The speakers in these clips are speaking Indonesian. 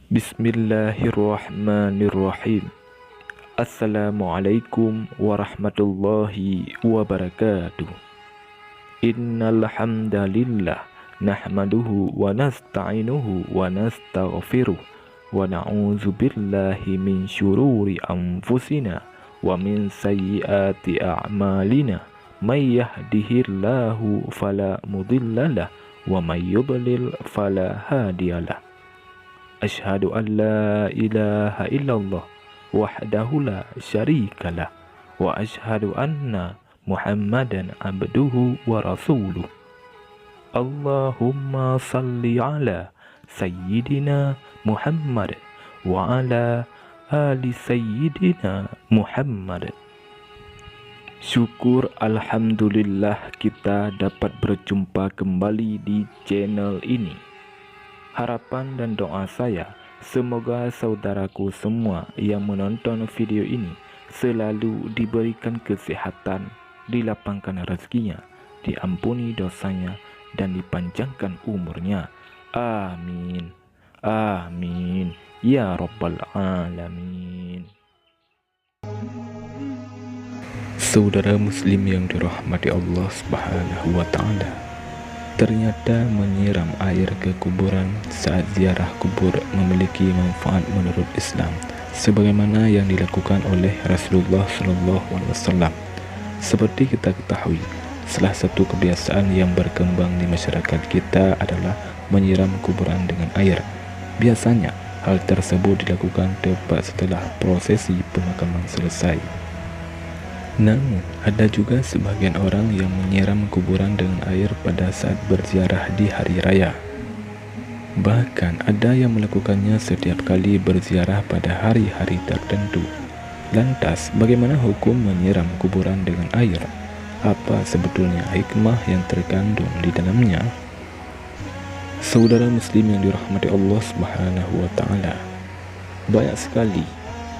Bismillahirrahmanirrahim. Assalamualaikum warahmatullahi wabarakatuh. Innal hamdalillah nahmaduhu wa nasta'inuhu wa nastaghfiruh wa na'udzu billahi min syururi anfusina wa min sayyiati a'malina. May yahdihillahu fala mudhillalah wa may yudlil fala hadiyalah. Asyhadu an la ilaha illallah wahdahu la syarikalah wa asyhadu anna Muhammadan abduhu wa rasuluh. Allahumma salli ala sayyidina Muhammad wa ala ali sayyidina Muhammad. Syukur alhamdulillah kita dapat berjumpa kembali di channel ini. Harapan dan doa saya, semoga saudaraku semua yang menonton video ini selalu diberikan kesehatan, dilapangkan rezekinya, diampuni dosanya, dan dipanjangkan umurnya. Amin. Amin. Ya Rabbal Alamin. Saudara muslim yang dirahmati Allah Subhanahu wa Ta'ala, ternyata menyiram air ke kuburan saat ziarah kubur memiliki manfaat menurut Islam, sebagaimana yang dilakukan oleh Rasulullah SAW. Seperti kita ketahui, salah satu kebiasaan yang berkembang di masyarakat kita adalah menyiram kuburan dengan air. Biasanya, hal tersebut dilakukan tepat setelah prosesi pemakaman selesai. Namun, ada juga sebagian orang yang menyiram kuburan dengan air pada saat berziarah di hari raya. Bahkan ada yang melakukannya setiap kali berziarah pada hari-hari tertentu. Lantas, bagaimana hukum menyiram kuburan dengan air? Apa sebetulnya hikmah yang terkandung di dalamnya? Saudara muslim yang dirahmati Allah Subhanahu wa Ta'ala, banyak sekali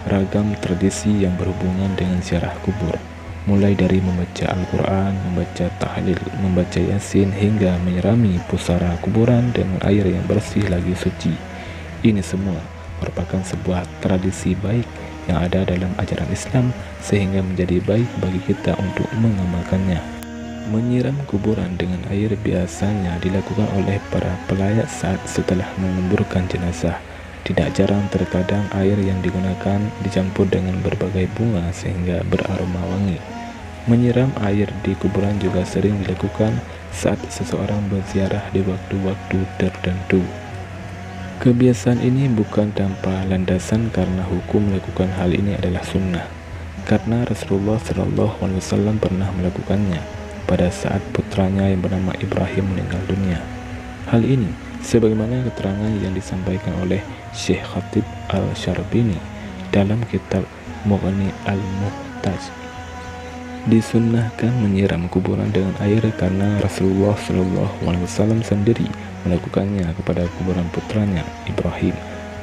ragam tradisi yang berhubungan dengan ziarah kubur, mulai dari membaca Al-Quran, membaca tahlil, membaca Yasin, hingga menyirami pusara kuburan dengan air yang bersih lagi suci. Ini semua merupakan sebuah tradisi baik yang ada dalam ajaran Islam, sehingga menjadi baik bagi kita untuk mengamalkannya. Menyiram kuburan dengan air biasanya dilakukan oleh para pelayat saat setelah menguburkan jenazah. Tidak jarang terkadang air yang digunakan dicampur dengan berbagai bunga sehingga beraroma wangi. Menyiram air di kuburan juga sering dilakukan saat seseorang berziarah di waktu-waktu tertentu. Kebiasaan ini bukan tanpa landasan karena hukum melakukan hal ini adalah sunnah. Karena Rasulullah SAW pernah melakukannya pada saat putranya yang bernama Ibrahim meninggal dunia. Hal ini sebagaimana keterangan yang disampaikan oleh Syekh Khatib Al-Syarbini dalam kitab Mughni Al-Muhtaj. Disunnahkan menyiram kuburan dengan air karena Rasulullah SAW sendiri melakukannya kepada kuburan putranya Ibrahim.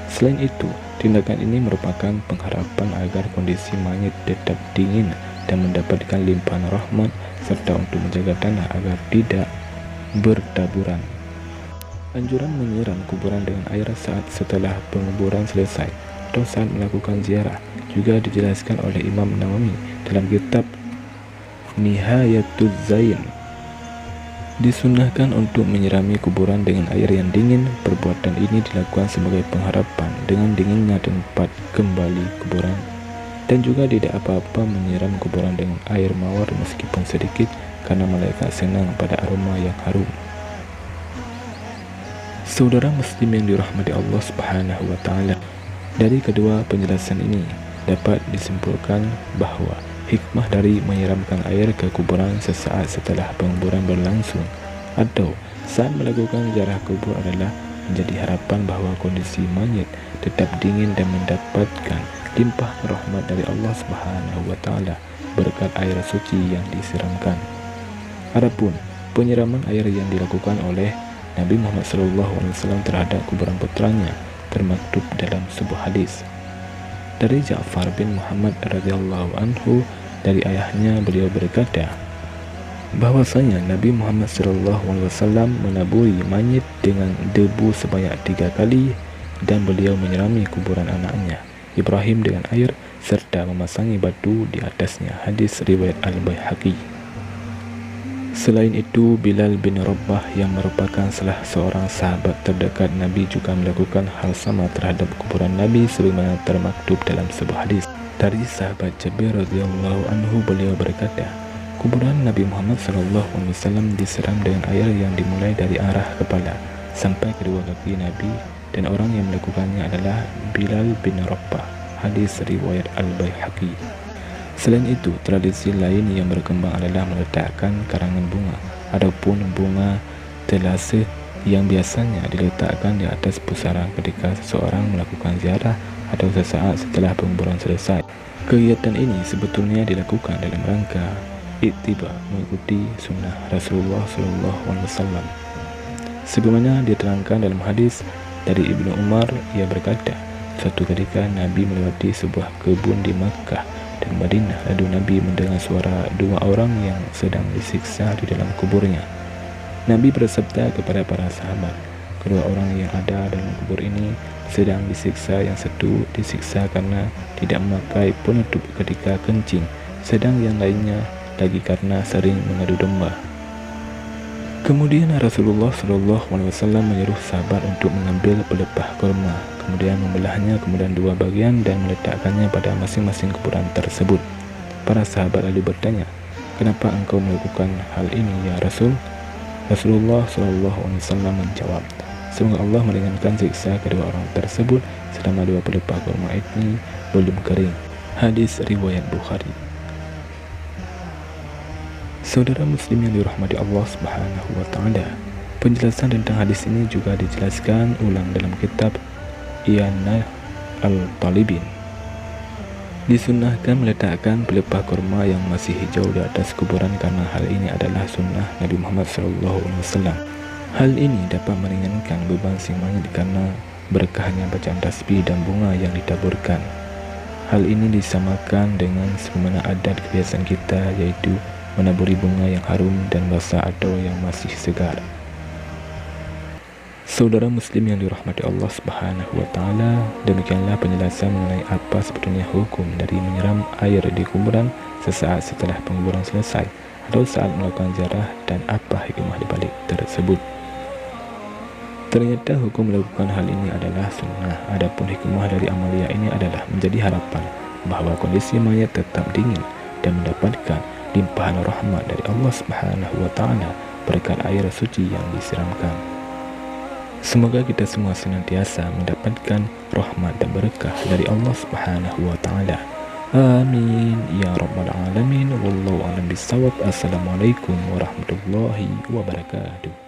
Selain itu, tindakan ini merupakan pengharapan agar kondisi mayit tetap dingin dan mendapatkan limpahan rahmat, serta untuk menjaga tanah agar tidak bertaburan. Anjuran menyiram kuburan dengan air saat setelah penguburan selesai atau saat melakukan ziarah juga dijelaskan oleh Imam Nawawi dalam kitab Nihayatuz Zain. Disunnahkan untuk menyirami kuburan dengan air yang dingin. Perbuatan ini dilakukan sebagai pengharapan dengan dinginnya tempat kembali kuburan, dan juga tidak apa-apa menyiram kuburan dengan air mawar meskipun sedikit, karena malaikat senang pada aroma yang harum. Saudara muslim yang dirahmati Allah Subhanahu wa Ta'ala, dari kedua penjelasan ini dapat disimpulkan bahwa hikmah dari menyiramkan air ke kuburan sesaat setelah penguburan berlangsung atau saat melakukan ziarah kubur adalah menjadi harapan bahwa kondisi mayit tetap dingin dan mendapatkan limpah rahmat dari Allah Subhanahu wa Ta'ala berkat air suci yang disiramkan. Adapun penyiraman air yang dilakukan oleh Nabi Muhammad SAW terhadap kuburan putranya termaktub dalam sebuah hadis dari Ja'far bin Muhammad radhiyallahu anhu. Dari ayahnya, beliau berkata bahwasanya Nabi Muhammad SAW menaburi mayit dengan debu sebanyak 3 kali dan beliau menyirami kuburan anaknya Ibrahim dengan air serta memasangi batu di atasnya. Hadis riwayat Al-Baihaqi. Selain itu, Bilal bin Rabah yang merupakan salah seorang sahabat terdekat Nabi juga melakukan hal sama terhadap kuburan Nabi sebagaimana termaktub dalam sebuah hadis. Dari sahabat Jabir radhiyallahu anhu, beliau berkata, kuburan Nabi Muhammad SAW disiram dengan air yang dimulai dari arah kepala sampai kedua kaki Nabi, dan orang yang melakukannya adalah Bilal bin Rabah. Hadis riwayat Al-Baihaqi. Selain itu, tradisi lain yang berkembang adalah meletakkan karangan bunga ataupun bunga telasa yang biasanya diletakkan di atas pusara ketika seseorang melakukan ziarah atau sesaat setelah penguburan selesai. Kegiatan ini sebetulnya dilakukan dalam rangka ittiba, mengikuti sunnah Rasulullah SAW. Sebagaimana diterangkan dalam hadis dari Ibnu Umar, ia berkata, suatu ketika Nabi melewati sebuah kebun di Makkah dan Madinah, lalu Nabi mendengar suara dua orang yang sedang disiksa di dalam kuburnya. Nabi bersabda kepada para sahabat, kedua orang yang ada dalam kubur ini sedang disiksa. Yang satu disiksa karena tidak memakai penutup ketika kencing, sedang yang lainnya lagi karena sering mengadu domba. Kemudian Rasulullah SAW menyuruh sahabat untuk mengambil pelepah kurma, kemudian membelahnya kemudian dua bagian dan meletakkannya pada masing-masing kuburan tersebut. Para sahabat lalu bertanya, kenapa engkau melakukan hal ini ya Rasul? Rasulullah SAW menjawab, semoga Allah meringankan siksa kedua orang tersebut selama dua pelepah kurma ini belum kering. Hadis riwayat Bukhari. Saudara muslim yang dirahmati Allah Subhanahu wa taala, penjelasan tentang hadis ini juga dijelaskan ulang dalam kitab I'anah al-Talibin. Disunnahkan meletakkan pelepah kurma yang masih hijau di atas kuburan karena hal ini adalah sunnah Nabi Muhammad SAW. Hal ini dapat meringankan beban si mayit karena berkahnya bacaan tasbih dan bunga yang ditaburkan. Hal ini disamakan dengan sebagaimana adat kebiasaan kita, yaitu menaburi bunga yang harum dan basah atau yang masih segar. Saudara muslim yang dirahmati Allah Subhanahu wa taala, demikianlah penjelasan mengenai apa sebetulnya hukum dari menyiram air di kuburan sesaat setelah penguburan selesai atau saat melakukan ziarah, dan apa hikmah di balik tersebut. Ternyata hukum melakukan hal ini adalah sunnah. Adapun hikmah dari amalia ini adalah menjadi harapan bahwa kondisi mayat tetap dingin dan mendapatkan limpahan rahmat dari Allah Subhanahu wa taala berkat air suci yang disiramkan. Semoga kita semua senantiasa mendapatkan rahmat dan berkah dari Allah Subhanahu wa taala. Amin ya rabbal alamin. Wallahu a'lam bissawab. Assalamualaikum warahmatullahi wabarakatuh.